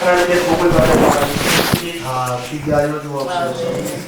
하나님의 복을 받아야 하니 다 되게 하여 주옵소서.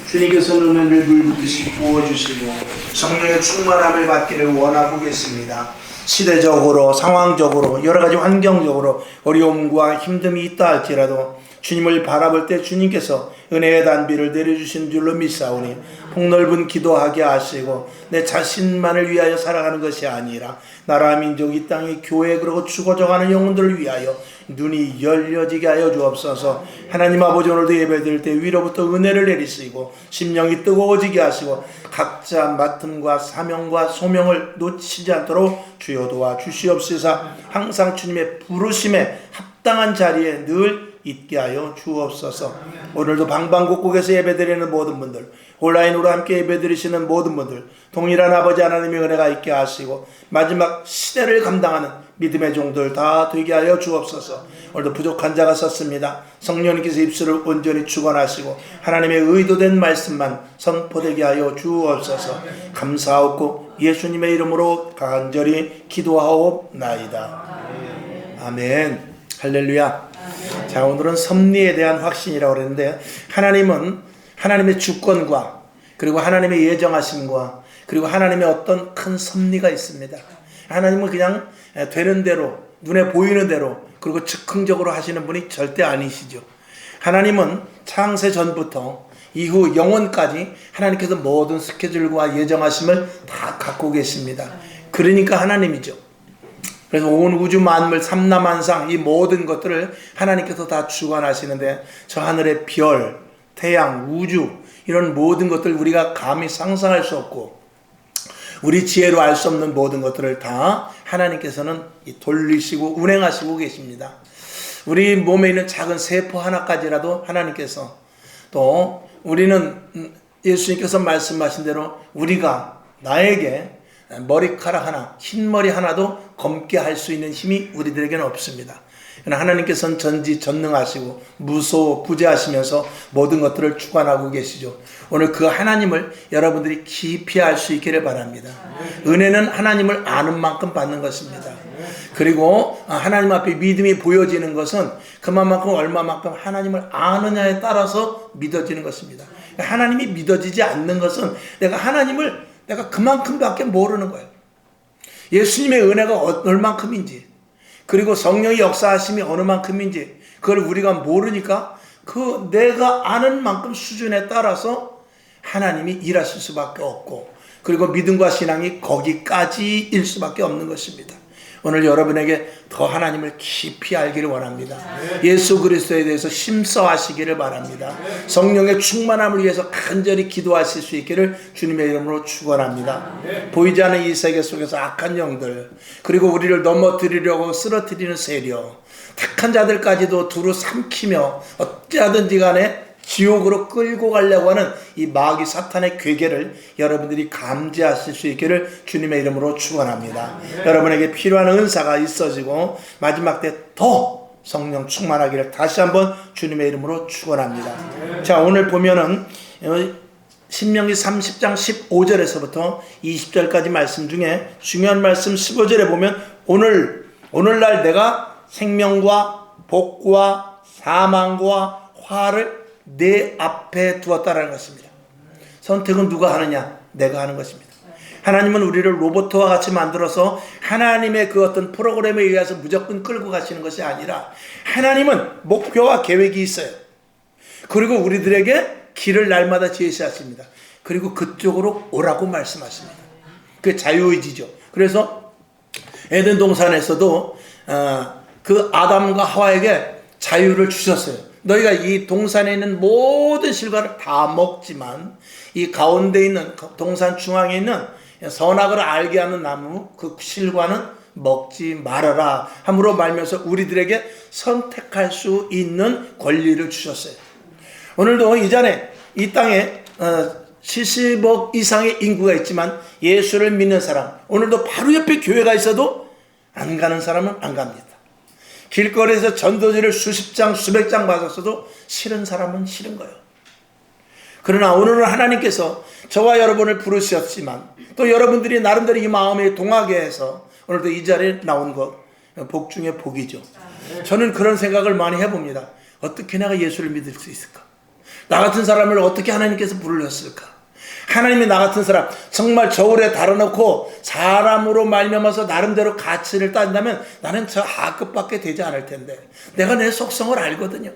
주님께서 은혜를 물붓듯이 부어주시고 성령의 충만함을 받기를 원하고 계십니다. 시대적으로 상황적으로 여러가지 환경적으로 어려움과 힘듦이 있다 할지라도 주님을 바라볼 때 주님께서 은혜의 단비를 내려주신 줄로 믿사오니 폭넓은 기도하게 하시고 내 자신만을 위하여 살아가는 것이 아니라 나라 민족 이 땅의 교회 그리고 죽어져가는 영혼들을 위하여 눈이 열려지게 하여 주옵소서. 하나님 아버지, 오늘도 예배드릴 때 위로부터 은혜를 내리시고 심령이 뜨거워지게 하시고 각자 맡음과 사명과 소명을 놓치지 않도록 주여 도와 주시옵소서. 항상 주님의 부르심에 합당한 자리에 늘 있게 하여 주옵소서. 오늘도 방방곡곡에서 예배드리는 모든 분들, 온라인으로 함께 예배드리시는 모든 분들, 동일한 아버지 하나님의 은혜가 있게 하시고 마지막 시대를 감당하는 믿음의 종들 다 되게 하여 주옵소서. 오늘도 부족한 자가 섰습니다. 성령님께서 입술을 온전히 축원하시고 하나님의 의도된 말씀만 선포되게 하여 주옵소서. 감사하고 예수님의 이름으로 간절히 기도하옵나이다. 아멘. 할렐루야. 자, 오늘은 섭리에 대한 확신이라고 그랬는데, 하나님은 하나님의 주권과 그리고 하나님의 예정하심과 그리고 하나님의 어떤 큰 섭리가 있습니다. 하나님은 그냥 되는 대로, 눈에 보이는 대로 그리고 즉흥적으로 하시는 분이 절대 아니시죠. 하나님은 창세 전부터 이후 영원까지 하나님께서 모든 스케줄과 예정하심을 다 갖고 계십니다. 그러니까 하나님이죠. 그래서 온 우주 만물 삼라만상 이 모든 것들을 하나님께서 다 주관하시는데, 저 하늘의 별, 태양, 우주 이런 모든 것들 우리가 감히 상상할 수 없고 우리 지혜로 알 수 없는 모든 것들을 다 하나님께서는 돌리시고 운행하시고 계십니다. 우리 몸에 있는 작은 세포 하나까지라도 하나님께서, 또 우리는 예수님께서 말씀하신 대로 우리가 나에게 머리카락 하나, 흰머리 하나도 검게 할 수 있는 힘이 우리들에게는 없습니다. 그러나 하나님께서는 전지전능하시고 무소부재하시면서 모든 것들을 주관하고 계시죠. 오늘 그 하나님을 여러분들이 깊이 알 수 있기를 바랍니다. 은혜는 하나님을 아는 만큼 받는 것입니다. 그리고 하나님 앞에 믿음이 보여지는 것은 그만큼 얼마만큼 하나님을 아느냐에 따라서 믿어지는 것입니다. 하나님이 믿어지지 않는 것은 내가 그만큼밖에 모르는 거예요. 예수님의 은혜가 얼만큼인지, 그리고 성령의 역사하심이 어느 만큼인지 그걸 우리가 모르니까 그 내가 아는 만큼 수준에 따라서 하나님이 일하실 수밖에 없고, 그리고 믿음과 신앙이 거기까지일 수밖에 없는 것입니다. 오늘 여러분에게 더 하나님을 깊이 알기를 원합니다. 예수 그리스도에 대해서 심서하시기를 바랍니다. 성령의 충만함을 위해서 간절히 기도하실 수 있기를 주님의 이름으로 축원합니다. 보이지 않는 이 세계 속에서 악한 영들, 그리고 우리를 넘어뜨리려고 쓰러뜨리는 세력, 택한 자들까지도 두루 삼키며 어찌하든지 간에 지옥으로 끌고 가려고 하는 이 마귀 사탄의 괴계를 여러분들이 감지하실 수 있기를 주님의 이름으로 축원합니다. 여러분에게 필요한 은사가 있어지고 마지막 때 더 성령 충만하기를 다시 한번 주님의 이름으로 축원합니다. 자, 오늘 보면은 신명기 30장 15절에서부터 20절까지 말씀 중에 중요한 말씀 15절에 보면 오늘날 내가 생명과 복과 사망과 화를 내 앞에 두었다라는 것입니다. 선택은 누가 하느냐? 내가 하는 것입니다. 하나님은 우리를 로봇과 같이 만들어서 하나님의 그 어떤 프로그램에 의해서 무조건 끌고 가시는 것이 아니라, 하나님은 목표와 계획이 있어요. 그리고 우리들에게 길을 날마다 제시하십니다. 그리고 그쪽으로 오라고 말씀하십니다. 그게 자유의지죠. 그래서 에덴 동산에서도 그 아담과 하와에게 자유를 주셨어요. 너희가 이 동산에 있는 모든 실과를 다 먹지만 이 가운데 있는 동산 중앙에 있는 선악을 알게 하는 나무 그 실과는 먹지 말아라 함으로 말면서 우리들에게 선택할 수 있는 권리를 주셨어요. 오늘도 이전에 이 땅에 70억 이상의 인구가 있지만 예수를 믿는 사람, 오늘도 바로 옆에 교회가 있어도 안 가는 사람은 안 갑니다. 길거리에서 전도지를 수십 장 수백 장 받았어도 싫은 사람은 싫은 거예요. 그러나 오늘은 하나님께서 저와 여러분을 부르셨지만 또 여러분들이 나름대로 이 마음에 동하게 해서 오늘도 이 자리에 나온 것 복 중에 복이죠. 저는 그런 생각을 많이 해봅니다. 어떻게 내가 예수를 믿을 수 있을까? 나 같은 사람을 어떻게 하나님께서 부르셨을까? 하나님이 나 같은 사람 정말 저울에 달아놓고 사람으로 말미암아서 나름대로 가치를 따진다면 나는 저 하급밖에 되지 않을 텐데 내가 내 속성을 알거든요.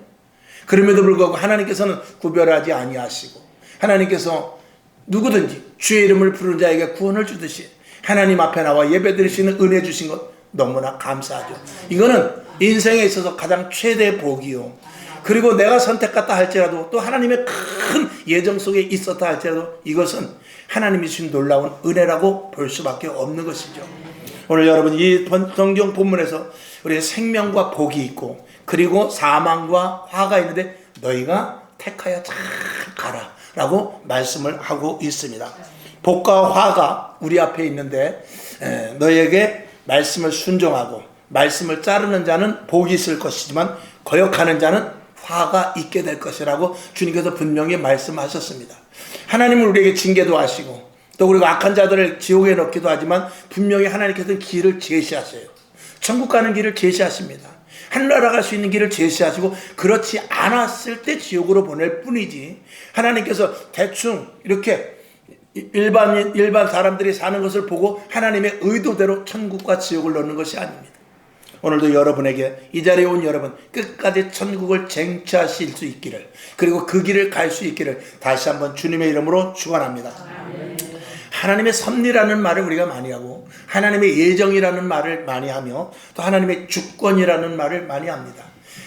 그럼에도 불구하고 하나님께서는 구별하지 아니하시고 하나님께서 누구든지 주의 이름을 부르는 자에게 구원을 주듯이 하나님 앞에 나와 예배드릴 수 있는 은혜 주신 것 너무나 감사하죠. 이거는 인생에 있어서 가장 최대의 복이요. 그리고 내가 선택했다 할지라도 또 하나님의 큰 예정 속에 있었다 할지라도 이것은 하나님이 주신 놀라운 은혜라고 볼 수밖에 없는 것이죠. 오늘 여러분 이 성경 본문에서 우리의 생명과 복이 있고 그리고 사망과 화가 있는데 너희가 택하여 잘 가라 라고 말씀을 하고 있습니다. 복과 화가 우리 앞에 있는데 너희에게 말씀을 순종하고 말씀을 자르는 자는 복이 있을 것이지만 거역하는 자는 화가 있게 될 것이라고 주님께서 분명히 말씀하셨습니다. 하나님은 우리에게 징계도 하시고 또 그리고 악한 자들을 지옥에 넣기도 하지만 분명히 하나님께서는 길을 제시하세요. 천국 가는 길을 제시하십니다. 하늘나라 갈 수 있는 길을 제시하시고 그렇지 않았을 때 지옥으로 보낼 뿐이지 하나님께서 대충 이렇게 일반 사람들이 사는 것을 보고 하나님의 의도대로 천국과 지옥을 넣는 것이 아닙니다. 오늘도 여러분에게 이 자리에 온 여러분 끝까지 천국을 쟁취하실 수 있기를 그리고 그 길을 갈 수 있기를 다시 한번 주님의 이름으로 축원합니다. 하나님의 섭리라는 말을 우리가 많이 하고 하나님의 예정이라는 말을 많이 하며 또 하나님의 주권이라는 말을 많이 합니다.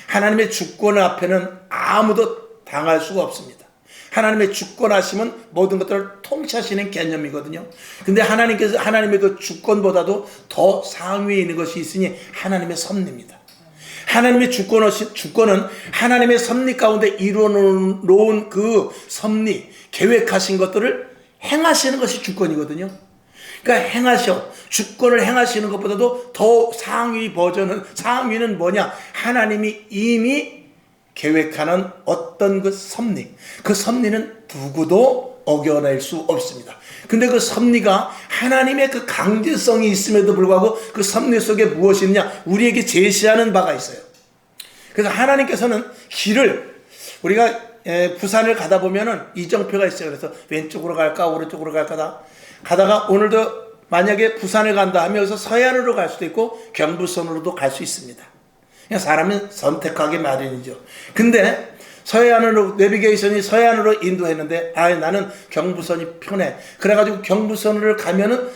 하나님의 주권 앞에는 아무도 당할 수가 없습니다. 하나님의 주권하심은 모든 것들을 통치하시는 개념이거든요. 근데 하나님께서 하나님의 그 주권보다도 더 상위에 있는 것이 있으니 하나님의 섭리입니다. 하나님의 주권은 하나님의 섭리 가운데 이루어 놓은 그 섭리, 계획하신 것들을 행하시는 것이 주권이거든요. 그러니까 주권을 행하시는 것보다도 더 상위는 뭐냐? 하나님이 이미 계획하는 어떤 그 섭리, 그 섭리는 누구도 어겨낼 수 없습니다. 근데 그 섭리가 하나님의 그 강제성이 있음에도 불구하고 그 섭리 속에 무엇이 있느냐? 우리에게 제시하는 바가 있어요. 그래서 하나님께서는 길을 우리가 부산을 가다 보면은 이정표가 있어요. 그래서 왼쪽으로 갈까 오른쪽으로 갈까 가다가 오늘도 만약에 부산을 간다 하면 여기서 서해안으로 갈 수도 있고 경부선으로도 갈 수 있습니다. 사람은 선택하기 마련이죠. 근데 서해안으로 내비게이션이 서해안으로 인도했는데 나는 경부선이 편해. 그래가지고 경부선으로 가면은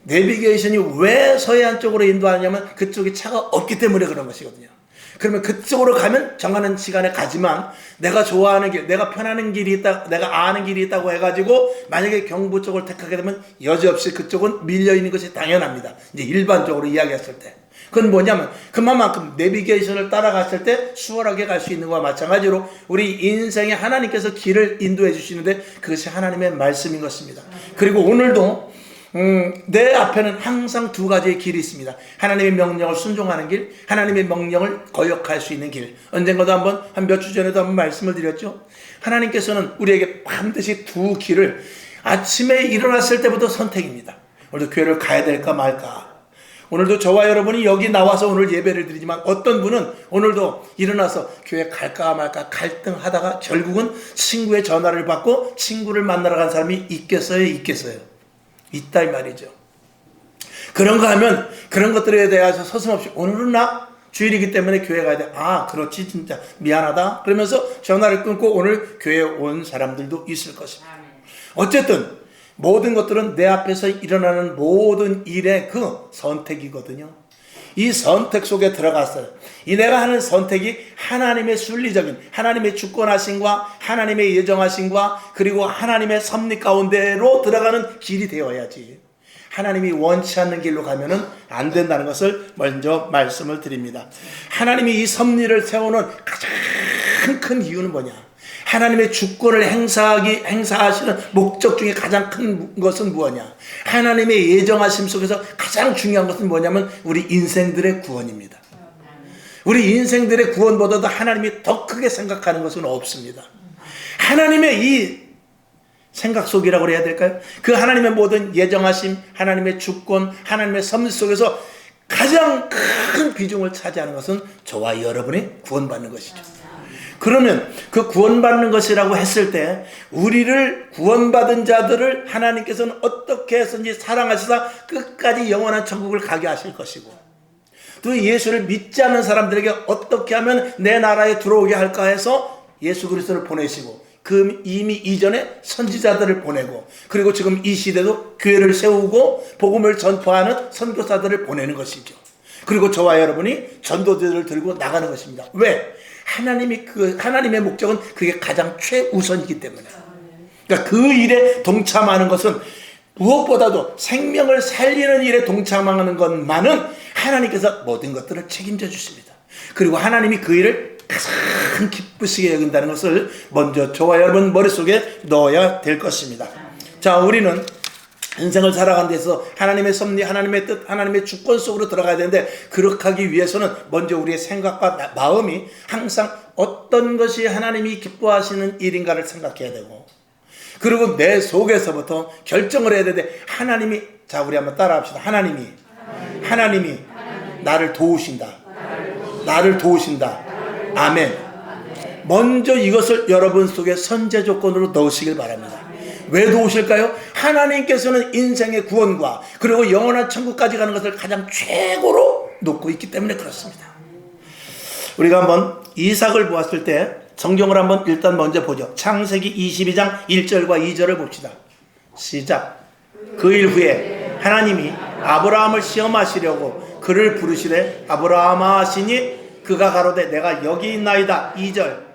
내비게이션이 왜 서해안 쪽으로 인도하냐면 그쪽에 차가 없기 때문에 그런 것이거든요. 그러면 그쪽으로 가면 정하는 시간에 가지만 내가 좋아하는 길, 내가 편하는 길이 있다, 내가 아는 길이 있다고 해가지고 만약에 경부 쪽을 택하게 되면 여지없이 그쪽은 밀려있는 것이 당연합니다. 이제 일반적으로 이야기했을 때. 그건 뭐냐면 그만큼 내비게이션을 따라갔을 때 수월하게 갈 수 있는 것과 마찬가지로 우리 인생에 하나님께서 길을 인도해 주시는데 그것이 하나님의 말씀인 것입니다. 그리고 오늘도 내 앞에는 항상 두 가지의 길이 있습니다. 하나님의 명령을 순종하는 길, 하나님의 명령을 거역할 수 있는 길. 언젠가도 한 몇 주 전에도 한번 말씀을 드렸죠. 하나님께서는 우리에게 반드시 두 길을 아침에 일어났을 때부터 선택입니다. 오늘도 교회를 가야 될까 말까. 오늘도 저와 여러분이 여기 나와서 오늘 예배를 드리지만 어떤 분은 오늘도 일어나서 교회 갈까 말까 갈등하다가 결국은 친구의 전화를 받고 친구를 만나러 간 사람이 있겠어요? 있다 이 말이죠. 그런가 하면 그런 것들에 대해서 서슴없이 오늘은 나 주일이기 때문에 교회 가야 돼. 그렇지 진짜 미안하다. 그러면서 전화를 끊고 오늘 교회에 온 사람들도 있을 것입니다. 어쨌든 모든 것들은 내 앞에서 일어나는 모든 일의 그 선택이거든요. 이 선택 속에 들어갔어요. 이 내가 하는 선택이 하나님의 순리적인 하나님의 주권하심과 하나님의 예정하심과 그리고 하나님의 섭리 가운데로 들어가는 길이 되어야지. 하나님이 원치 않는 길로 가면은 안 된다는 것을 먼저 말씀을 드립니다. 하나님이 이 섭리를 세우는 가장 큰 이유는 뭐냐? 하나님의 주권을 행사하시는 목적 중에 가장 큰 것은 무엇이냐? 하나님의 예정하심 속에서 가장 중요한 것은 뭐냐면 우리 인생들의 구원입니다. 우리 인생들의 구원보다도 하나님이 더 크게 생각하는 것은 없습니다. 하나님의 이 생각 속이라고 해야 될까요? 그 하나님의 모든 예정하심, 하나님의 주권, 하나님의 섭리 속에서 가장 큰 비중을 차지하는 것은 저와 여러분이 구원받는 것이죠. 그러면 그 구원받는 것이라고 했을 때 우리를 구원받은 자들을 하나님께서는 어떻게 해서든지 사랑하시다 끝까지 영원한 천국을 가게 하실 것이고, 또 예수를 믿지 않는 사람들에게 어떻게 하면 내 나라에 들어오게 할까 해서 예수 그리스도를 보내시고, 그 이미 이전에 선지자들을 보내고, 그리고 지금 이 시대도 교회를 세우고 복음을 전파하는 선교사들을 보내는 것이죠. 그리고 저와 여러분이 전도들을 들고 나가는 것입니다. 왜? 하나님의 목적은 그게 가장 최우선이기 때문에. 그러니까 그 일에 동참하는 것은 무엇보다도 생명을 살리는 일에 동참하는 것만은 하나님께서 모든 것들을 책임져 주십니다. 그리고 하나님이 그 일을 가장 기쁘시게 여긴다는 것을 먼저 저와 여러분 머릿속에 넣어야 될 것입니다. 자, 우리는 인생을 살아가는 데서 하나님의 섭리, 하나님의 뜻, 하나님의 주권 속으로 들어가야 되는데, 그렇게 하기 위해서는 먼저 우리의 생각과 마음이 항상 어떤 것이 하나님이 기뻐하시는 일인가를 생각해야 되고, 그리고 내 속에서부터 결정을 해야 되는데, 하나님이, 자 우리 한번 따라합시다. 하나님이 나를 도우신다. 나를 도우신다. 아멘. 먼저 이것을 여러분 속에 선제 조건으로 넣으시길 바랍니다. 왜 도우실까요? 하나님께서는 인생의 구원과 그리고 영원한 천국까지 가는 것을 가장 최고로 놓고 있기 때문에 그렇습니다. 우리가 한번 이삭을 보았을 때 성경을 한번 일단 먼저 보죠. 창세기 22장 1절과 2절을 봅시다. 시작. 그 일 후에 하나님이 아브라함을 시험하시려고 그를 부르시되 아브라함아 하시니 그가 가로되 내가 여기 있나이다. 2절.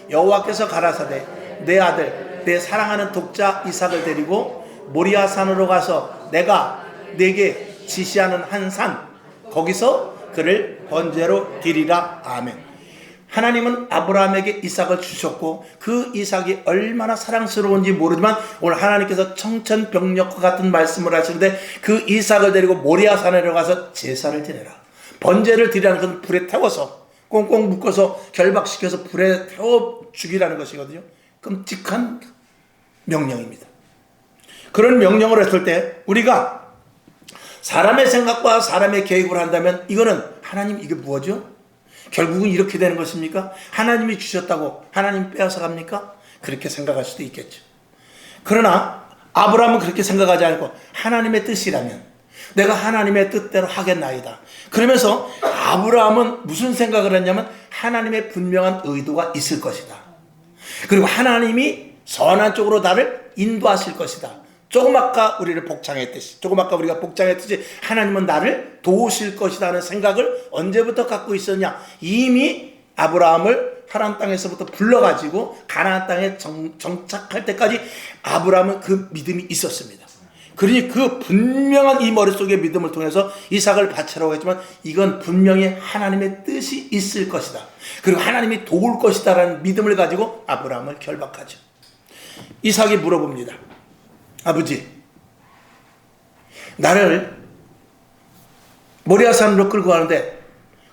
여호와께서 가라사대 내 아들 내 사랑하는 독자 이삭을 데리고 모리아 산으로 가서 내가 네게 지시하는 한 산 거기서 그를 번제로 드리라. 아멘. 하나님은 아브라함에게 이삭을 주셨고 그 이삭이 얼마나 사랑스러운지 모르지만 오늘 하나님께서 청천벽력과 같은 말씀을 하시는데, 그 이삭을 데리고 모리아 산으로 가서 제사를 지내라. 번제를 드리라는 것은 불에 태워서 꽁꽁 묶어서 결박시켜서 불에 태워 죽이라는 것이거든요. 끔찍한 명령입니다. 그런 명령을 했을 때 우리가 사람의 생각과 사람의 계획을 한다면 이거는 하나님 이게 뭐죠? 결국은 이렇게 되는 것입니까? 하나님이 주셨다고 하나님 빼앗아 갑니까? 그렇게 생각할 수도 있겠죠. 그러나 아브라함은 그렇게 생각하지 않고 하나님의 뜻이라면 내가 하나님의 뜻대로 하겠나이다. 그러면서 아브라함은 무슨 생각을 했냐면 하나님의 분명한 의도가 있을 것이다. 그리고 하나님이 선한 쪽으로 나를 인도하실 것이다. 조금 아까 우리가 복장했듯이 하나님은 나를 도우실 것이다 하는 생각을 언제부터 갖고 있었냐? 이미 아브라함을 하란 땅에서부터 불러가지고 가나안 땅에 정착할 때까지 아브라함은 그 믿음이 있었습니다. 그러니 그 분명한 이 머릿속의 믿음을 통해서 이삭을 바치라고 했지만 이건 분명히 하나님의 뜻이 있을 것이다. 그리고 하나님이 도울 것이다 라는 믿음을 가지고 아브라함을 결박하죠. 이삭이 물어봅니다. 아버지, 나를 모리아산으로 끌고 가는데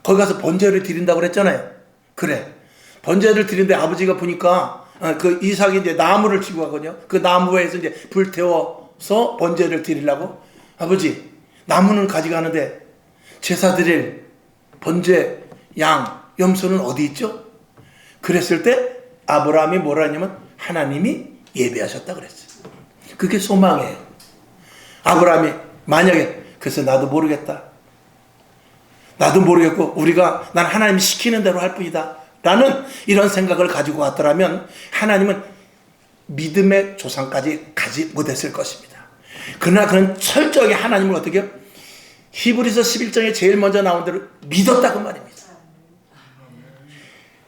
거기 가서 번제를 드린다고 그랬잖아요. 그래, 번제를 드리는데 아버지가 보니까 그 이삭이 이제 나무를 치고 가거든요. 그 나무에서 이제 불 태워서 번제를 드리려고. 아버지, 나무는 가져가는데 제사 드릴 번제 양 염소는 어디 있죠? 그랬을 때 아브라함이 뭐라 했냐면 하나님이 예배하셨다 그랬어요. 그게 소망이에요. 아브라함이 만약에 그래서 나도 모르겠다. 나도 모르겠고 난 하나님이 시키는 대로 할 뿐이다 라는 이런 생각을 가지고 왔더라면 하나님은 믿음의 조상까지 가지 못했을 것입니다. 그러나 그는 철저하게 하나님을 어떻게 해요? 히브리서 11장에 제일 먼저 나온 대로 믿었다고 말입니다.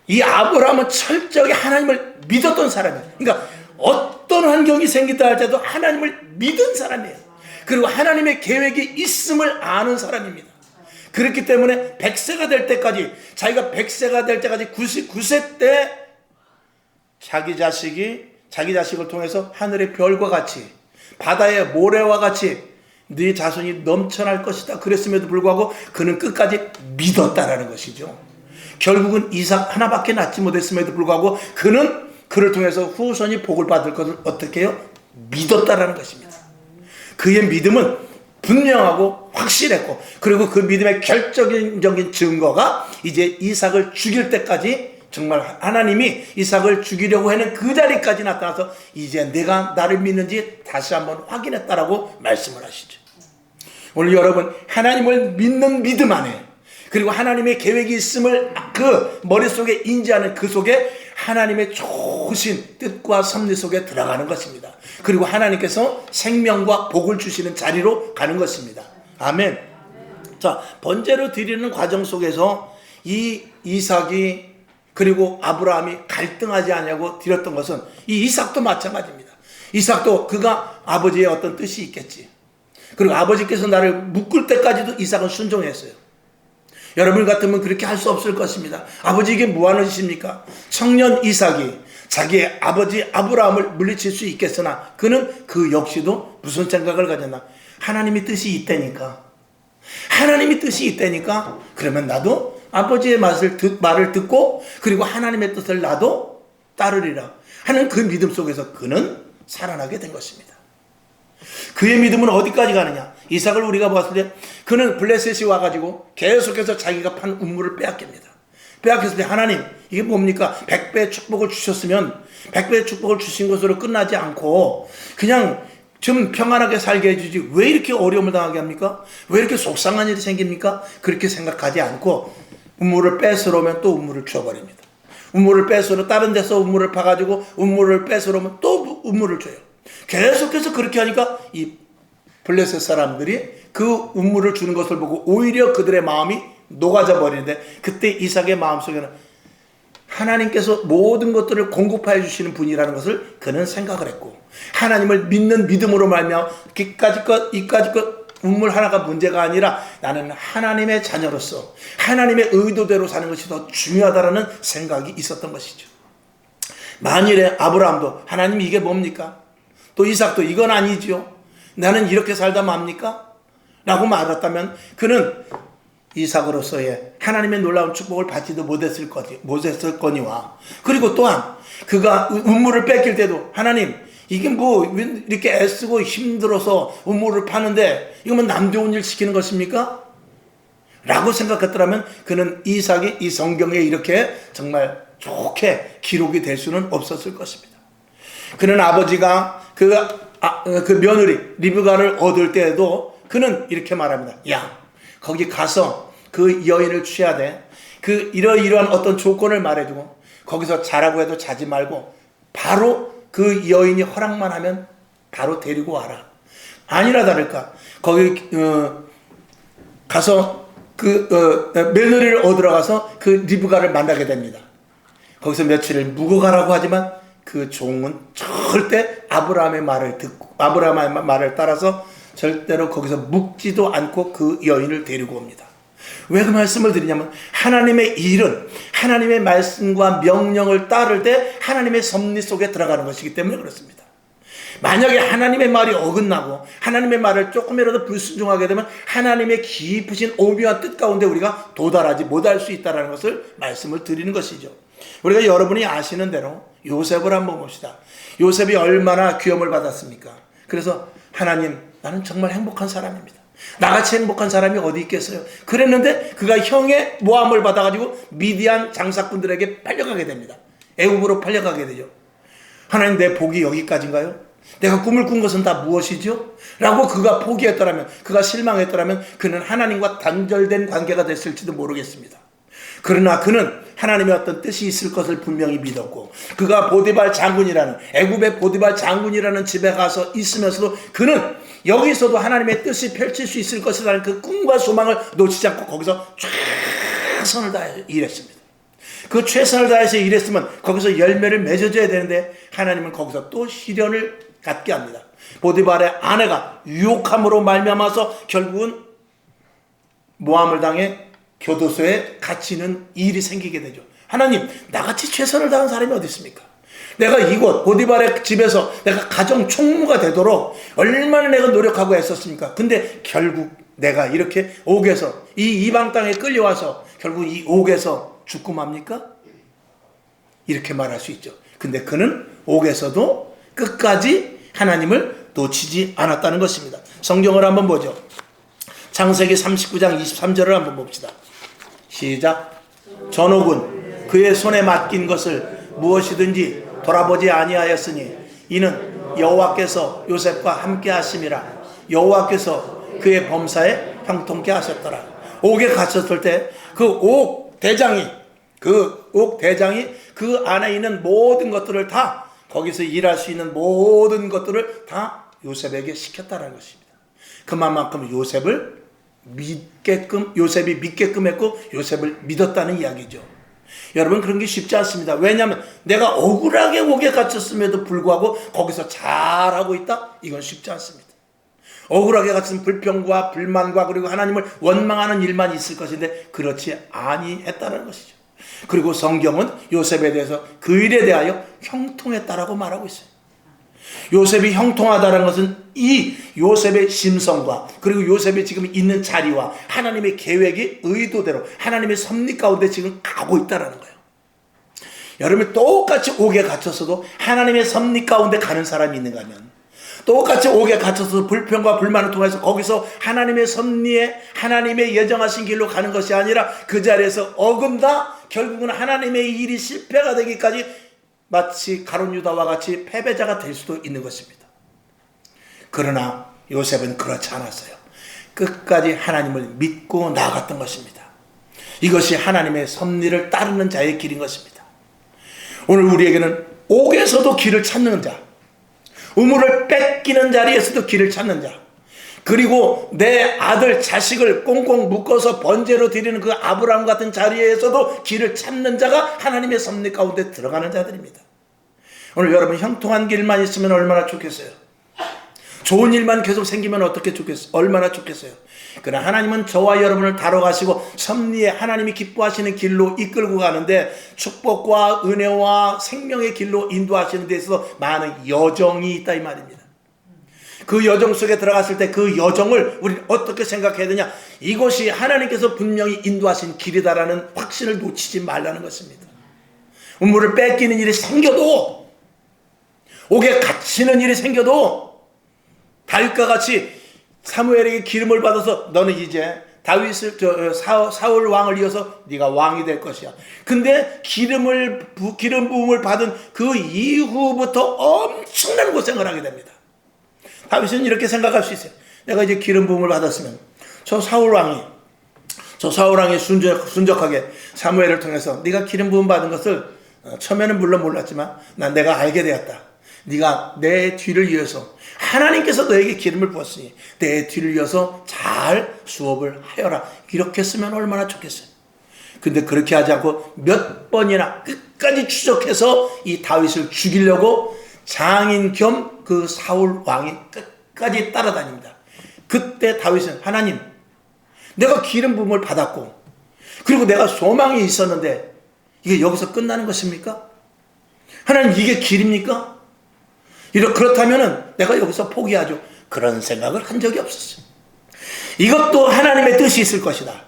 이 아브라함은 철저하게 하나님을 믿었던 사람이에요. 그러니까 어떤 환경이 생기다 할 때도 하나님을 믿은 사람이에요. 그리고 하나님의 계획이 있음을 아는 사람입니다. 그렇기 때문에 100세가 될 때까지, 자기가 100세가 될 때까지 99세 때 자기 자식을 통해서 하늘의 별과 같이 바다의 모래와 같이 네 자손이 넘쳐날 것이다 그랬음에도 불구하고 그는 끝까지 믿었다라는 것이죠. 결국은 이삭 하나밖에 낳지 못했음에도 불구하고 그를 통해서 후손이 복을 받을 것을 어떻게 해요? 믿었다라는 것입니다. 그의 믿음은 분명하고 확실했고, 그리고 그 믿음의 결정적인 증거가 이제 이삭을 죽일 때까지 정말 하나님이 이삭을 죽이려고 하는 그 자리까지 나타나서 이제 내가 나를 믿는지 다시 한번 확인했다라고 말씀을 하시죠. 오늘 여러분, 하나님을 믿는 믿음 안에, 그리고 하나님의 계획이 있음을 그 머릿속에 인지하는 그 속에 하나님의 좋으신 뜻과 섭리 속에 들어가는 것입니다. 그리고 하나님께서 생명과 복을 주시는 자리로 가는 것입니다. 아멘. 자, 번제로 드리는 과정 속에서 이 이삭이 그리고 아브라함이 갈등하지 않냐고 드렸던 것은 이 이삭도 마찬가지입니다. 이삭도 그가 아버지의 어떤 뜻이 있겠지. 그리고 아버지께서 나를 묶을 때까지도 이삭은 순종했어요. 여러분 같으면 그렇게 할 수 없을 것입니다. 아버지, 이게 뭐하는 짓입니까? 청년 이삭이 자기의 아버지 아브라함을 물리칠 수 있겠으나 그는 그 역시도 무슨 생각을 가졌나? 하나님의 뜻이 있다니까. 하나님의 뜻이 있다니까. 그러면 나도 아버지의 말을 듣고 그리고 하나님의 뜻을 나도 따르리라 하는 그 믿음 속에서 그는 살아나게 된 것입니다. 그의 믿음은 어디까지 가느냐? 이삭을 우리가 봤을 때 그는 블레셋이 와가지고 계속해서 자기가 판 우물을 빼앗깁니다. 빼앗겼을 때 하나님, 이게 뭡니까? 100배의 축복을 주셨으면 100배의 축복을 주신 것으로 끝나지 않고 그냥 좀 평안하게 살게 해주지 왜 이렇게 어려움을 당하게 합니까? 왜 이렇게 속상한 일이 생깁니까? 그렇게 생각하지 않고 우물을 뺏으러 오면 또 우물을 주워버립니다. 우물을 뺏으러 다른 데서 우물을 파가지고 우물을 뺏으러 오면 또 우물을 줘요. 계속해서 그렇게 하니까 이 블레셋 사람들이 그 우물을 주는 것을 보고 오히려 그들의 마음이 녹아져 버리는데, 그때 이삭의 마음속에는 하나님께서 모든 것들을 공급하여 주시는 분이라는 것을 그는 생각을 했고, 하나님을 믿는 믿음으로 말미암아 이까지 것 우물 하나가 문제가 아니라 나는 하나님의 자녀로서 하나님의 의도대로 사는 것이 더 중요하다라는 생각이 있었던 것이죠. 만일에 아브라함도 하나님 이게 뭡니까? 또 이삭도 이건 아니지요. 나는 이렇게 살다 맙니까? 라고 말했다면 그는 이삭으로서의 하나님의 놀라운 축복을 받지도 못했을 거니와, 그리고 또한 그가 우물을 뺏길 때도 하나님, 이게 뭐 이렇게 애쓰고 힘들어서 우물을 파는데 이거면 남 좋은 일 시키는 것입니까? 라고 생각했더라면 그는 이삭이 이 성경에 이렇게 정말 좋게 기록이 될 수는 없었을 것입니다. 그는 아버지가 그 며느리 리브가를 얻을 때에도 그는 이렇게 말합니다. 야, 거기 가서 그 여인을 취해야 돼. 그 이러이러한 어떤 조건을 말해주고 거기서 자라고 해도 자지 말고 바로 그 여인이 허락만 하면 바로 데리고 와라. 아니라 다를까 거기 가서 그 며느리를 얻으러 가서 그 리브가를 만나게 됩니다. 거기서 며칠을 묵어가라고 하지만 그 종은 절대 아브라함의 말을 따라서 절대로 거기서 묵지도 않고 그 여인을 데리고 옵니다. 왜 그 말씀을 드리냐면 하나님의 일은 하나님의 말씀과 명령을 따를 때 하나님의 섭리 속에 들어가는 것이기 때문에 그렇습니다. 만약에 하나님의 말이 어긋나고 하나님의 말을 조금이라도 불순종하게 되면 하나님의 깊으신 오묘한 뜻 가운데 우리가 도달하지 못할 수 있다는 것을 말씀을 드리는 것이죠. 우리가 여러분이 아시는 대로 요셉을 한번 봅시다. 요셉이 얼마나 귀염을 받았습니까? 그래서 하나님, 나는 정말 행복한 사람입니다. 나같이 행복한 사람이 어디 있겠어요? 그랬는데 그가 형의 모함을 받아가지고 미디안 장사꾼들에게 팔려가게 됩니다. 애굽으로 팔려가게 되죠. 하나님, 내 복이 여기까지인가요? 내가 꿈을 꾼 것은 다 무엇이죠? 라고 그가 포기했더라면, 그가 실망했더라면 그는 하나님과 단절된 관계가 됐을지도 모르겠습니다. 그러나 그는 하나님의 어떤 뜻이 있을 것을 분명히 믿었고, 그가 보디발 장군이라는, 애굽의 보디발 장군이라는 집에 가서 있으면서도 그는 여기서도 하나님의 뜻이 펼칠 수 있을 것이라는 그 꿈과 소망을 놓치지 않고 거기서 최선을 다해 일했습니다. 그 최선을 다해서 일했으면 거기서 열매를 맺어줘야 되는데 하나님은 거기서 또 시련을 갖게 합니다. 보디발의 아내가 유혹함으로 말미암아서 결국은 모함을 당해 교도소에 갇히는 일이 생기게 되죠. 하나님, 나같이 최선을 다한 사람이 어디 있습니까? 내가 이곳 보디발의 집에서 내가 가정 총무가 되도록 얼마나 내가 노력하고 애썼습니까? 근데 결국 내가 이렇게 옥에서 이 이방 땅에 끌려와서 결국 이 옥에서 죽고 맙니까? 이렇게 말할 수 있죠. 근데 그는 옥에서도 끝까지 하나님을 놓치지 않았다는 것입니다. 성경을 한번 보죠. 창세기 39장 23절을 한번 봅시다. 시작. 전옥은 그의 손에 맡긴 것을 무엇이든지 돌아보지 아니하였으니 이는 여호와께서 요셉과 함께 하심이라. 여호와께서 그의 범사에 형통케 하셨더라. 옥에 갇혔을 때 그 옥 대장이 그 안에 있는 모든 것들을 다, 거기서 일할 수 있는 모든 것들을 다 요셉에게 시켰다는 것입니다. 그만큼 요셉이 믿게끔 했고 요셉을 믿었다는 이야기죠. 여러분, 그런 게 쉽지 않습니다. 왜냐하면 내가 억울하게 옥에 갇혔음에도 불구하고 거기서 잘하고 있다? 이건 쉽지 않습니다. 억울하게 갇힌 불평과 불만과 그리고 하나님을 원망하는 일만 있을 것인데 그렇지 아니했다는 것이죠. 그리고 성경은 요셉에 대해서 그 일에 대하여 형통했다라고 말하고 있어요. 요셉이 형통하다는 것은 이 요셉의 심성과 그리고 요셉이 지금 있는 자리와 하나님의 계획이 의도대로 하나님의 섭리 가운데 지금 가고 있다는 거예요. 여러분이 똑같이 옥에 갇혔어도 하나님의 섭리 가운데 가는 사람이 있는가 하면, 똑같이 옥에 갇혀서 불평과 불만을 통해서 거기서 하나님의 섭리에 하나님의 예정하신 길로 가는 것이 아니라 그 자리에서 어긋나 결국은 하나님의 일이 실패가 되기까지 마치 가룟 유다와 같이 패배자가 될 수도 있는 것입니다. 그러나 요셉은 그렇지 않았어요. 끝까지 하나님을 믿고 나아갔던 것입니다. 이것이 하나님의 섭리를 따르는 자의 길인 것입니다. 오늘 우리에게는 옥에서도 길을 찾는 자, 우물을 뺏기는 자리에서도 길을 찾는 자, 그리고 내 아들 자식을 꽁꽁 묶어서 번제로 드리는 그 아브라함 같은 자리에서도 길을 찾는 자가 하나님의 섭리 가운데 들어가는 자들입니다. 오늘 여러분, 형통한 길만 있으면 얼마나 좋겠어요. 좋은 일만 계속 생기면 어떻게 좋겠어요. 얼마나 좋겠어요. 그러나 하나님은 저와 여러분을 다뤄가시고 섭리에 하나님이 기뻐하시는 길로 이끌고 가는데 축복과 은혜와 생명의 길로 인도하시는 데 있어서 많은 여정이 있다 이 말입니다. 그 여정 속에 들어갔을 때 그 여정을 우리는 어떻게 생각해야 되냐? 이것이 하나님께서 분명히 인도하신 길이다라는 확신을 놓치지 말라는 것입니다. 우물을 뺏기는 일이 생겨도, 옥에 갇히는 일이 생겨도 다윗과 같이 사무엘에게 기름을 받아서 너는 이제 다윗을 사울 왕을 이어서 네가 왕이 될 것이야. 근데 기름 부음을 받은 그 이후부터 엄청난 고생을 하게 됩니다. 다윗은 이렇게 생각할 수 있어요. 내가 이제 기름 부음을 받았으면 저 사울 왕이 순적하게 사무엘을 통해서 네가 기름 부음 받은 것을 처음에는 물론 몰랐지만 내가 알게 되었다. 네가 내 뒤를 이어서 하나님께서 너에게 기름을 부었으니 내 뒤를 이어서 잘 수업을 하여라. 이렇게 쓰면 얼마나 좋겠어요. 근데 그렇게 하지 않고 몇 번이나 끝까지 추적해서 이 다윗을 죽이려고 장인 겸 그 사울 왕이 끝까지 따라다닙니다. 그때 다윗은 하나님, 내가 기름 부음을 받았고 그리고 내가 소망이 있었는데 이게 여기서 끝나는 것입니까? 하나님, 이게 길입니까? 그렇다면 내가 여기서 포기하죠. 그런 생각을 한 적이 없었어요. 이것도 하나님의 뜻이 있을 것이다.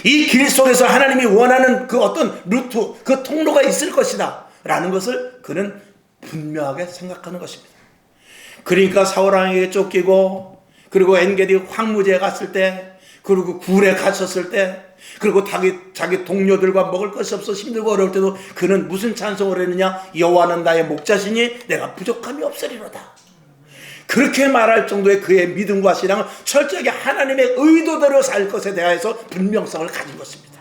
이 길 속에서 하나님이 원하는 그 어떤 루트, 그 통로가 있을 것이다 라는 것을 그는 분명하게 생각하는 것입니다. 그러니까 사울왕에게 쫓기고 그리고 엔게디 황무지에 갔을 때, 그리고 굴에 갇혔을 때, 그리고 자기 동료들과 먹을 것이 없어 힘들고 어려울 때도 그는 무슨 찬송을 했느냐? 여호와는 나의 목자시니 내가 부족함이 없으리로다. 그렇게 말할 정도의 그의 믿음과 신앙은 철저하게 하나님의 의도대로 살 것에 대해서 분명성을 가진 것입니다.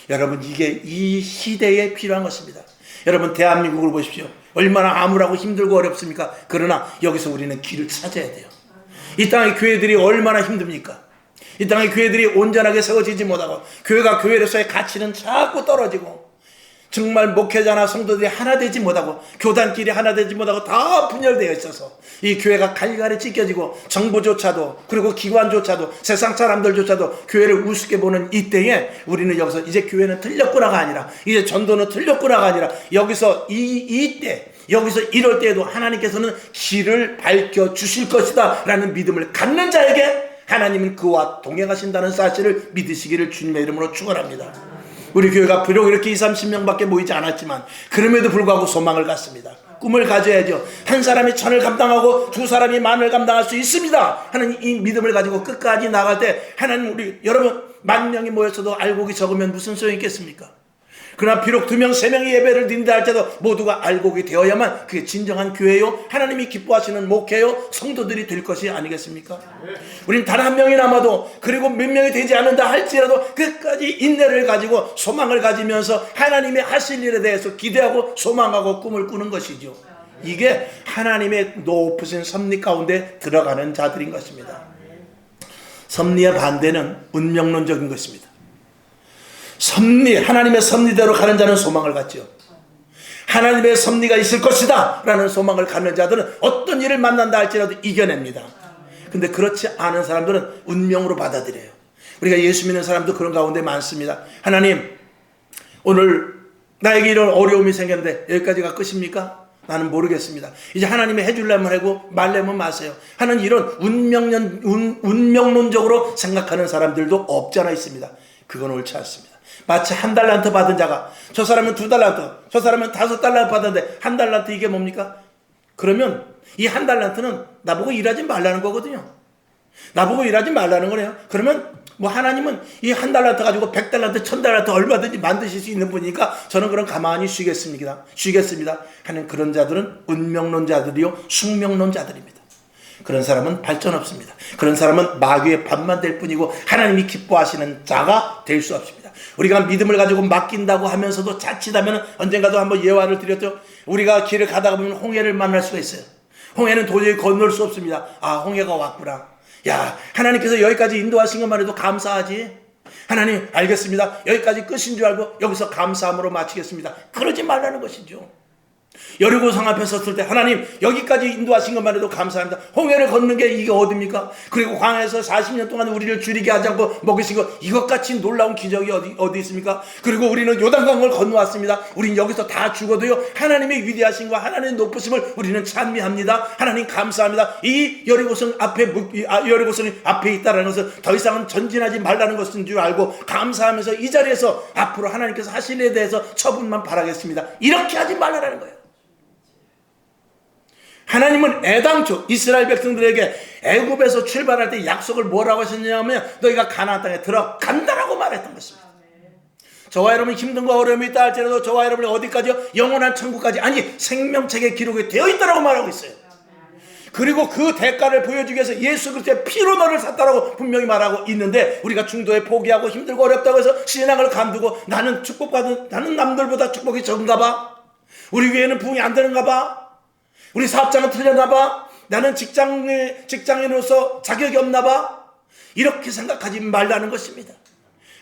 여러분, 이게 이 시대에 필요한 것입니다. 여러분, 대한민국을 보십시오. 얼마나 암울하고 힘들고 어렵습니까? 그러나 여기서 우리는 길을 찾아야 돼요. 이 땅의 교회들이 얼마나 힘듭니까? 이 땅의 교회들이 온전하게 세워지지 못하고 교회가 교회로서의 가치는 자꾸 떨어지고 정말 목회자나 성도들이 하나 되지 못하고 교단끼리 하나 되지 못하고 다 분열되어 있어서 이 교회가 갈갈이 찢겨지고 정부조차도 그리고 기관조차도 세상 사람들조차도 교회를 우습게 보는 이때에 우리는 여기서 이제 교회는 틀렸구나가 아니라 이제 전도는 틀렸구나가 아니라 여기서 이때 여기서 이럴 때에도 하나님께서는 길을 밝혀주실 것이다 라는 믿음을 갖는 자에게 하나님은 그와 동행하신다는 사실을 믿으시기를 주님의 이름으로 축원합니다. 우리 교회가 비록 이렇게 20-30명밖에 모이지 않았지만 그럼에도 불구하고 소망을 갖습니다. 꿈을 가져야죠. 한 사람이 천을 감당하고 두 사람이 만을 감당할 수 있습니다 하는 이 믿음을 가지고 끝까지 나갈 때 하나님, 우리 여러분, 10,000명이 모였어도 알곡이 적으면 무슨 소용이 있겠습니까? 그러나 비록 2명 3명이 예배를 드린다 할지라도 모두가 알곡이 되어야만 그게 진정한 교회요, 하나님이 기뻐하시는 목회요, 성도들이 될 것이 아니겠습니까? 우린 단 1명이 남아도, 그리고 몇 명이 되지 않는다 할지라도 끝까지 인내를 가지고 소망을 가지면서 하나님의 하실 일에 대해서 기대하고 소망하고 꿈을 꾸는 것이죠. 이게 하나님의 높으신 섭리 가운데 들어가는 자들인 것입니다. 섭리의 반대는 운명론적인 것입니다. 섭리, 하나님의 섭리대로 가는 자는 소망을 갖죠. 하나님의 섭리가 있을 것이다 라는 소망을 갖는 자들은 어떤 일을 만난다 할지라도 이겨냅니다. 근데 그렇지 않은 사람들은 운명으로 받아들여요. 우리가 예수 믿는 사람도 그런 가운데 많습니다. 하나님, 오늘 나에게 이런 어려움이 생겼는데 여기까지가 끝입니까? 나는 모르겠습니다. 이제 하나님이 해주려면 하고 말려면 마세요 하는 이런 운명론적으로 생각하는 사람들도 없지 않아 있습니다. 그건 옳지 않습니다. 마치 1달란트 받은 자가, 저 사람은 2달란트, 저 사람은 5달란트 받았는데 1달란트, 이게 뭡니까? 그러면 이 1달란트는 나보고 일하지 말라는 거거든요. 나보고 일하지 말라는 거네요. 그러면 뭐 하나님은 이 1달란트 가지고 100달란트, 1000달란트 얼마든지 만드실 수 있는 분이니까 저는 그럼 가만히 쉬겠습니다 하는 그런 자들은 운명론자들이요, 숙명론자들입니다. 그런 사람은 발전 없습니다. 그런 사람은 마귀의 밥만 될 뿐이고 하나님이 기뻐하시는 자가 될 수 없습니다. 우리가 믿음을 가지고 맡긴다고 하면서도 자칫하면, 언젠가도 한번 예화를 드렸죠. 우리가 길을 가다가 보면 홍해를 만날 수가 있어요. 홍해는 도저히 건널 수 없습니다. 아, 홍해가 왔구나. 야, 하나님께서 여기까지 인도하신 것만 해도 감사하지. 하나님, 알겠습니다. 여기까지 끝인 줄 알고 여기서 감사함으로 마치겠습니다. 그러지 말라는 것이죠. 여리고성 앞에 섰을 때 하나님, 여기까지 인도하신 것만 해도 감사합니다. 홍해를 걷는 게 이게 어딥니까? 그리고 광야에서 40년 동안 우리를 줄이게 하지 않고 먹이신 것, 이것같이 놀라운 기적이 어디 있습니까? 그리고 우리는 요단강을 건너왔습니다. 우린 여기서 다 죽어도요, 하나님의 위대하심과 하나님의 높으심을 우리는 찬미합니다. 하나님 감사합니다. 이 여리고성 여리고성이 앞에 있다는 것은 더 이상은 전진하지 말라는 것인 줄 알고 감사하면서 이 자리에서 앞으로 하나님께서 하실 일에 대해서 처분만 바라겠습니다. 이렇게 하지 말라는 거예요. 하나님은 애당초 이스라엘 백성들에게 애굽에서 출발할 때 약속을 뭐라고 하셨냐면 너희가 가나안 땅에 들어간다라고 말했던 것입니다. 저와 여러분이 힘든 거 어려움이 있다 할지라도 저와 여러분이 어디까지요? 영원한 천국까지, 아니 생명책에 기록이 되어 있다라고 말하고 있어요. 그리고 그 대가를 보여주기 위해서 예수 그리스도의 피로 너를 샀다라고 분명히 말하고 있는데, 우리가 중도에 포기하고 힘들고 어렵다고 해서 신앙을 간두고 나는 남들보다 축복이 적은가 봐, 우리 위에는 부흥이 안 되는가 봐, 우리 사업장은 틀렸나 봐, 나는 직장인으로서 자격이 없나 봐, 이렇게 생각하지 말라는 것입니다.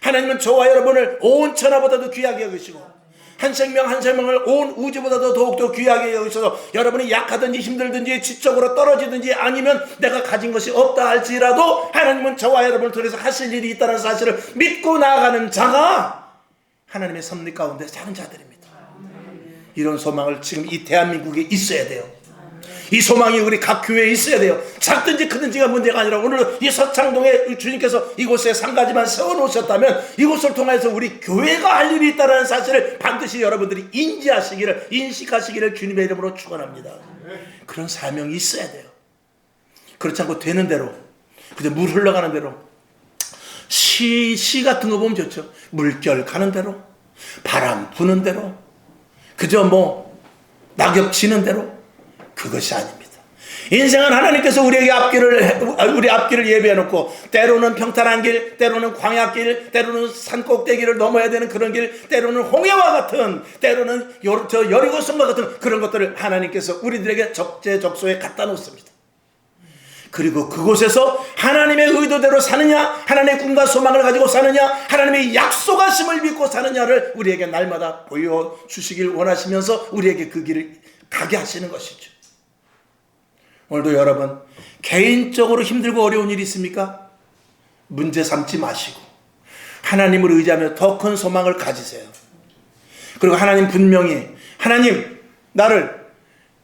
하나님은 저와 여러분을 온 천하보다도 귀하게 여기시고 한 생명 한 생명을 온 우주보다도 더욱더 귀하게 여기셔서 여러분이 약하든지 힘들든지 지적으로 떨어지든지 아니면 내가 가진 것이 없다 할지라도 하나님은 저와 여러분을 통해서 하실 일이 있다는 사실을 믿고 나아가는 자가 하나님의 섭리 가운데 사는 자들입니다. 이런 소망을 지금 이 대한민국에 있어야 돼요. 이 소망이 우리 각 교회에 있어야 돼요. 작든지 크든지가 문제가 아니라 오늘 이 서창동에 주님께서 이곳에 상가지만 세워놓으셨다면 이곳을 통해서 우리 교회가 할 일이 있다는 사실을 반드시 여러분들이 인식하시기를 주님의 이름으로 축원합니다. 그런 사명이 있어야 돼요. 그렇지 않고 되는 대로, 그저 물 흘러가는 대로, 시 같은 거 보면 좋죠. 물결 가는 대로, 바람 부는 대로, 그저 낙엽 지는 대로, 그것이 아닙니다. 인생은 하나님께서 우리 앞길을 예비해놓고 때로는 평탄한 길, 때로는 광야길, 때로는 산꼭대기를 넘어야 되는 그런 길, 때로는 홍해와 같은, 때로는 여리고성과 같은 그런 것들을 하나님께서 우리들에게 적재적소에 갖다 놓습니다. 그리고 그곳에서 하나님의 의도대로 사느냐, 하나님의 꿈과 소망을 가지고 사느냐, 하나님의 약속하심을 믿고 사느냐를 우리에게 날마다 보여주시길 원하시면서 우리에게 그 길을 가게 하시는 것이죠. 오늘도 여러분 개인적으로 힘들고 어려운 일이 있습니까? 문제 삼지 마시고 하나님을 의지하며 더 큰 소망을 가지세요. 그리고 하나님 분명히, 하나님 나를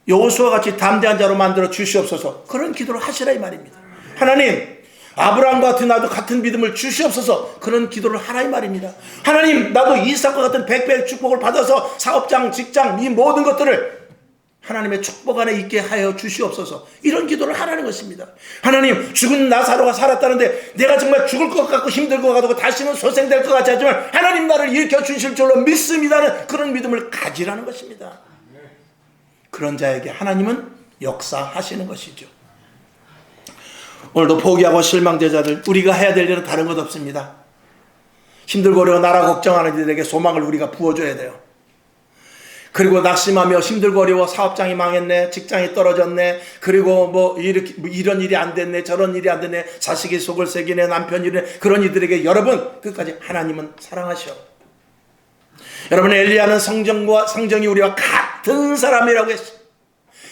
여호수아와 같이 담대한 자로 만들어 주시옵소서, 그런 기도를 하시라 이 말입니다. 하나님 아브라함과 같은 나도 같은 믿음을 주시옵소서, 그런 기도를 하라 이 말입니다. 하나님 나도 이삭과 같은 백배의 축복을 받아서 사업장, 직장, 이 모든 것들을 하나님의 축복 안에 있게 하여 주시옵소서. 이런 기도를 하라는 것입니다. 하나님, 죽은 나사로가 살았다는데 내가 정말 죽을 것 같고 힘들 것 같고 다시는 소생될 것 같지 않지만 하나님 나를 일으켜 주실 줄로 믿습니다는 그런 믿음을 가지라는 것입니다. 그런 자에게 하나님은 역사하시는 것이죠. 오늘도 포기하고 실망된 자들, 우리가 해야 될 일은 다른 것 없습니다. 힘들고 어려워 나라 걱정하는 이들에게 소망을 우리가 부어줘야 돼요. 그리고 낙심하며 힘들고 어려워 사업장이 망했네, 직장이 떨어졌네, 그리고 뭐 이런 일이 안 됐네, 저런 일이 안 됐네, 자식이 속을 새기네, 남편이 이래, 그런 이들에게 여러분 끝까지 하나님은 사랑하셔. 여러분, 엘리야는 성정이 우리와 같은 사람이라고 했어.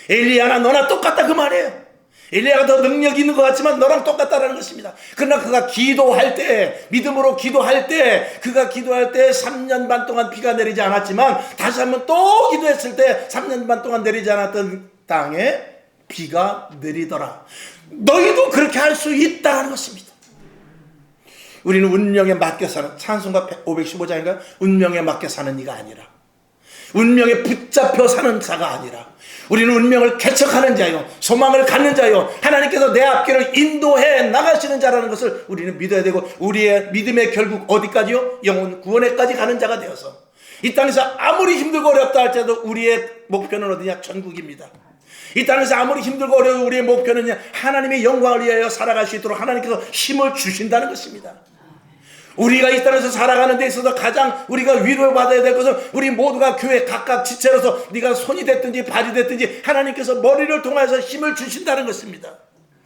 엘리야나 너나 똑같다 그 말이에요. 엘리야가 더 능력이 있는 것 같지만 너랑 똑같다라는 것입니다. 그러나 그가 기도할 때, 믿음으로 기도할 때, 그가 기도할 때 3년 반 동안 비가 내리지 않았지만 다시 한번 또 기도했을 때 3년 반 동안 내리지 않았던 땅에 비가 내리더라. 너희도 그렇게 할 수 있다는 것입니다. 우리는 운명에 맡겨 사는, 찬송가 515장인가요? 운명에 맡겨 사는 이가 아니라, 운명에 붙잡혀 사는 자가 아니라, 우리는 운명을 개척하는 자요, 소망을 갖는 자요, 하나님께서 내 앞길을 인도해 나가시는 자라는 것을 우리는 믿어야 되고, 우리의 믿음의 결국 어디까지요? 영혼 구원에까지 가는 자가 되어서 이 땅에서 아무리 힘들고 어렵다 할지라도 우리의 목표는 어디냐? 천국입니다. 이 땅에서 아무리 힘들고 어려운 우리의 목표는 하나님의 영광을 위하여 살아갈 수 있도록 하나님께서 힘을 주신다는 것입니다. 우리가 이 땅에서 살아가는 데 있어서 가장 우리가 위로받아야 될 것은 우리 모두가 교회 각각 지체로서 네가 손이 됐든지 발이 됐든지 하나님께서 머리를 통해서 힘을 주신다는 것입니다.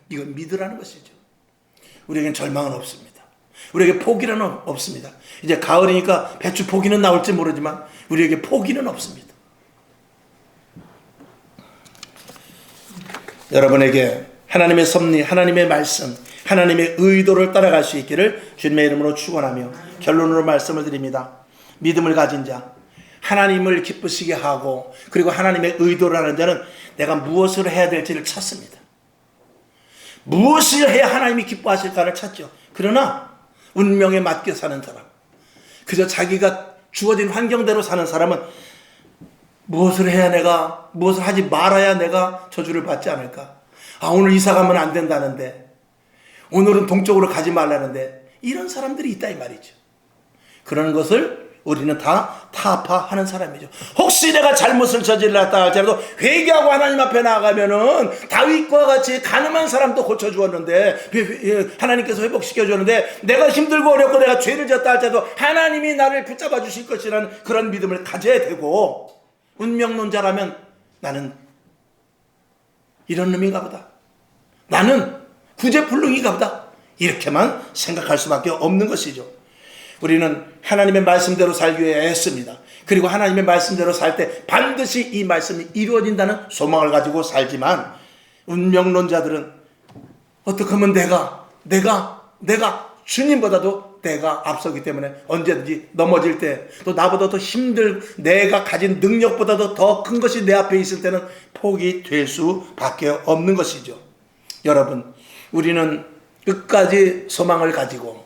이건 믿으라는 것이죠. 우리에겐 절망은 없습니다. 우리에게 포기는 없습니다. 이제 가을이니까 배추 포기는 나올지 모르지만 우리에게 포기는 없습니다. 여러분에게 하나님의 섭리, 하나님의 말씀, 하나님의 의도를 따라갈 수 있기를 주님의 이름으로 축원하며 결론으로 말씀을 드립니다. 믿음을 가진 자, 하나님을 기쁘시게 하고 그리고 하나님의 의도를 하는 자는 내가 무엇을 해야 될지를 찾습니다. 무엇을 해야 하나님이 기뻐하실까를 찾죠. 그러나 운명에 맡겨 사는 사람, 그저 자기가 주어진 환경대로 사는 사람은 무엇을 해야 내가, 무엇을 하지 말아야 내가 저주를 받지 않을까? 아, 오늘 이사 가면 안 된다는데, 오늘은 동쪽으로 가지 말라는데, 이런 사람들이 있다 이 말이죠. 그런 것을 우리는 다 타파하는 사람이죠. 혹시 내가 잘못을 저질렀다 할지라도 회개하고 하나님 앞에 나아가면은 다윗과 같이 가늠한 사람도 고쳐주었는데, 하나님께서 회복시켜 주었는데, 내가 힘들고 어렵고 내가 죄를 졌다 할지라도 하나님이 나를 붙잡아 주실 것이라는 그런 믿음을 가져야 되고, 운명론자라면 나는 이런 놈인가 보다, 나는 구제불능인가 보다, 이렇게만 생각할 수밖에 없는 것이죠. 우리는 하나님의 말씀대로 살기 위해 애씁니다. 그리고 하나님의 말씀대로 살 때 반드시 이 말씀이 이루어진다는 소망을 가지고 살지만, 운명론자들은 어떻게 하면 내가 주님보다도 내가 앞서기 때문에 언제든지 넘어질 때, 또 나보다 더 내가 가진 능력보다도 더 큰 것이 내 앞에 있을 때는 포기될 수밖에 없는 것이죠. 여러분, 우리는 끝까지 소망을 가지고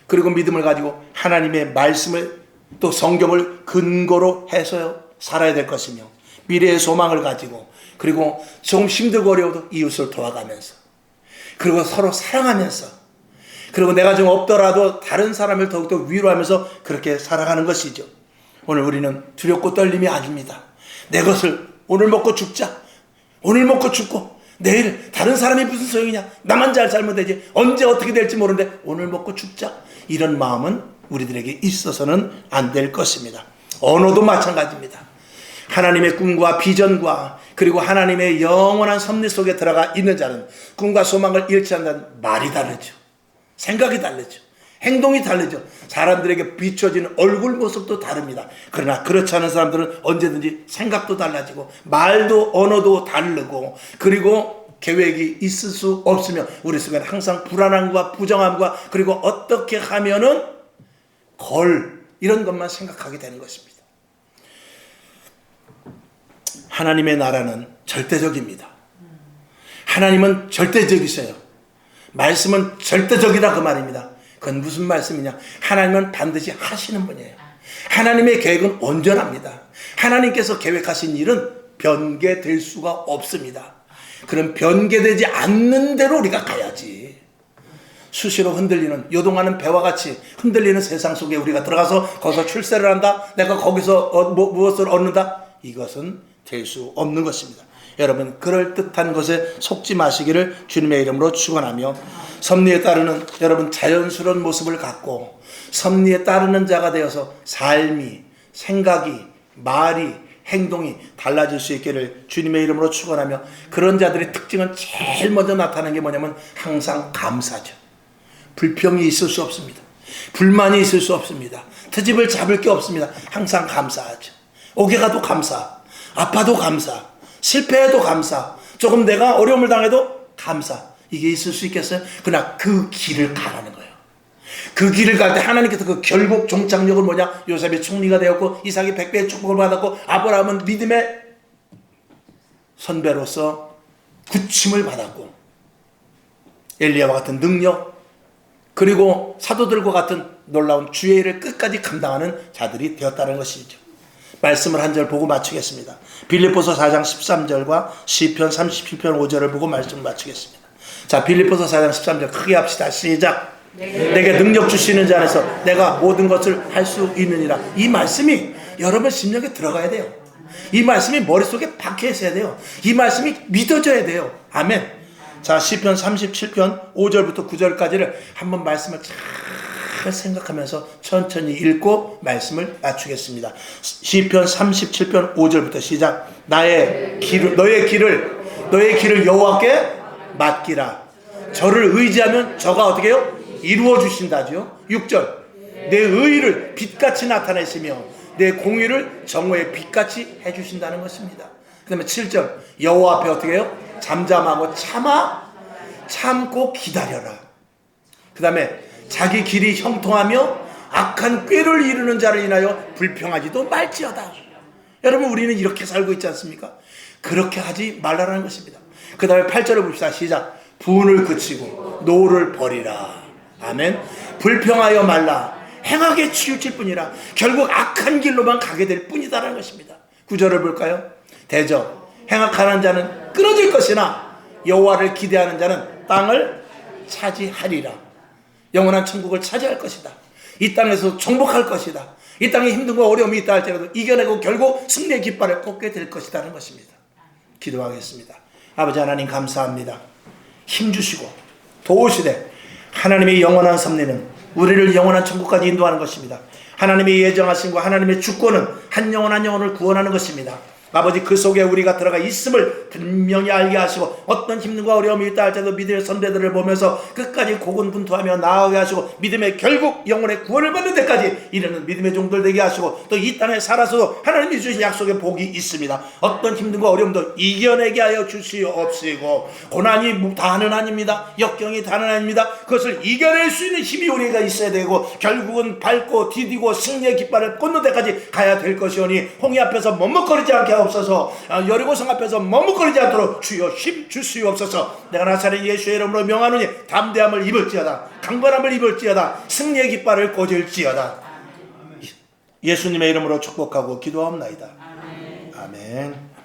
그리고 믿음을 가지고 하나님의 말씀을 또 성경을 근거로 해서 살아야 될 것이며, 미래의 소망을 가지고 그리고 좀 힘들고 어려워도 이웃을 도와가면서 그리고 서로 사랑하면서 그리고 내가 좀 없더라도 다른 사람을 더욱더 위로하면서 그렇게 살아가는 것이죠. 오늘 우리는 두렵고 떨림이 아닙니다. 내 것을 오늘 먹고 죽자, 오늘 먹고 죽고 내일 다른 사람이 무슨 소용이냐, 나만 잘 살면 되지, 언제 어떻게 될지 모르는데 오늘 먹고 죽자, 이런 마음은 우리들에게 있어서는 안 될 것입니다. 언어도 마찬가지입니다. 하나님의 꿈과 비전과 그리고 하나님의 영원한 섭리 속에 들어가 있는 자는 꿈과 소망을 잃지 않는 말이 다르죠. 생각이 다르죠. 행동이 다르죠. 사람들에게 비춰지는 얼굴 모습도 다릅니다. 그러나 그렇지 않은 사람들은 언제든지 생각도 달라지고 말도 언어도 다르고 그리고 계획이 있을 수 없으며 우리 속에는 항상 불안함과 부정함과 그리고 어떻게 하면은 이런 것만 생각하게 되는 것입니다. 하나님의 나라는 절대적입니다. 하나님은 절대적이세요. 말씀은 절대적이다 그 말입니다. 그건 무슨 말씀이냐? 하나님은 반드시 하시는 분이에요. 하나님의 계획은 온전합니다. 하나님께서 계획하신 일은 변개될 수가 없습니다. 그럼 변개되지 않는 대로 우리가 가야지. 수시로 흔들리는, 요동하는 배와 같이 흔들리는 세상 속에 우리가 들어가서 거기서 출세를 한다, 내가 거기서 무엇을 얻는다, 이것은 될 수 없는 것입니다. 여러분, 그럴듯한 것에 속지 마시기를 주님의 이름으로 축원하며, 섭리에 따르는 여러분 자연스러운 모습을 갖고 섭리에 따르는 자가 되어서 삶이, 생각이, 말이, 행동이 달라질 수 있기를 주님의 이름으로 축원하며, 그런 자들의 특징은 제일 먼저 나타나는 게 뭐냐면 항상 감사죠. 불평이 있을 수 없습니다. 불만이 있을 수 없습니다. 트집을 잡을 게 없습니다. 항상 감사하죠. 오게 가도 감사, 아파도 감사, 실패해도 감사, 조금 내가 어려움을 당해도 감사. 이게 있을 수 있겠어요? 그러나 그 길을 가라는 거예요. 그 길을 갈 때 하나님께서 그 결국 종착역을 뭐냐? 요셉이 총리가 되었고, 이삭이 100배의 축복을 받았고, 아브라함은 믿음의 선배로서 굳힘을 받았고, 엘리야와 같은 능력, 그리고 사도들과 같은 놀라운 주의 일을 끝까지 감당하는 자들이 되었다는 것이죠. 말씀을 한 절 보고 마치겠습니다. 빌립보서 4장 13절과 시편 37편 5절을 보고 말씀을 마치겠습니다. 자, 빌립보서 4장 13절 크게 합시다. 시작. 내게 능력 주시는 자 안에서 내가 모든 것을 할 수 있느니라. 이 말씀이 여러분 심령에 들어가야 돼요. 이 말씀이 머릿속에 박혀 있어야 돼요. 이 말씀이 믿어져야 돼요. 아멘. 자, 시편 37편 5절부터 9절까지를 한번 말씀을 잘 생각하면서 천천히 읽고 말씀을 맞추겠습니다. 시편 37편 5절부터 시작. 너의 길을 여호와께 맡기라. 저를 의지하면 저가 어떻게 해요? 이루어 주신다죠. 6절. 내 의의를 빛같이 나타내시며 내 공의를 정오의 빛같이 해주신다는 것입니다. 그 다음에 7절. 여호와 앞에 어떻게 해요? 잠잠하고 참고 기다려라. 그 다음에 자기 길이 형통하며 악한 꾀를 이루는 자를 인하여 불평하지도 말지어다. 여러분, 우리는 이렇게 살고 있지 않습니까? 그렇게 하지 말라는 것입니다. 그 다음에 8절을 봅시다. 시작. 분을 그치고 노를 버리라. 아멘. 불평하여 말라. 행하게 치우칠 뿐이라. 결국 악한 길로만 가게 될 뿐이다라는 것입니다. 9절을 볼까요? 대저 행악하는 자는 끊어질 것이나 여호와를 기대하는 자는 땅을 차지하리라. 영원한 천국을 차지할 것이다. 이 땅에서 정복할 것이다. 이 땅에 힘든과 어려움이 있다 할지라도 이겨내고 결국 승리의 깃발을 꽂게 될 것이라는 것입니다. 기도하겠습니다. 아버지 하나님, 감사합니다. 힘주시고 도우시되 하나님의 영원한 섭리는 우리를 영원한 천국까지 인도하는 것입니다. 하나님의 예정하심과 하나님의 주권은 한 영혼 한 영혼을 구원하는 것입니다. 아버지, 그 속에 우리가 들어가 있음을 분명히 알게 하시고, 어떤 힘든과 어려움이 있다 할지라도 믿음의 선배들을 보면서 끝까지 고군분투하며 나아가게 하시고, 믿음의 결국 영혼의 구원을 받는 데까지 이르는 믿음의 종들 되게 하시고, 또 이 땅에 살아서도 하나님이 주신 약속의 복이 있습니다. 어떤 힘든과 어려움도 이겨내게 하여 주시옵시고, 고난이 다는 아닙니다. 역경이 다는 아닙니다. 그것을 이겨낼 수 있는 힘이 우리가 있어야 되고, 결국은 밟고 디디고 승리의 깃발을 꽂는 데까지 가야 될 것이오니, 홍해 앞에서 머뭇거리지 않게 없어서, 여리고성 앞에서 머뭇거리지 않도록 주여 힘 주시옵소서. 내가 나사렛 예수의 이름으로 명하노니 담대함을 입을지어다, 강건함을 입을지어다, 승리의 깃발을 꽂을지어다. 예수님의 이름으로 축복하고 기도하옵나이다. 아멘.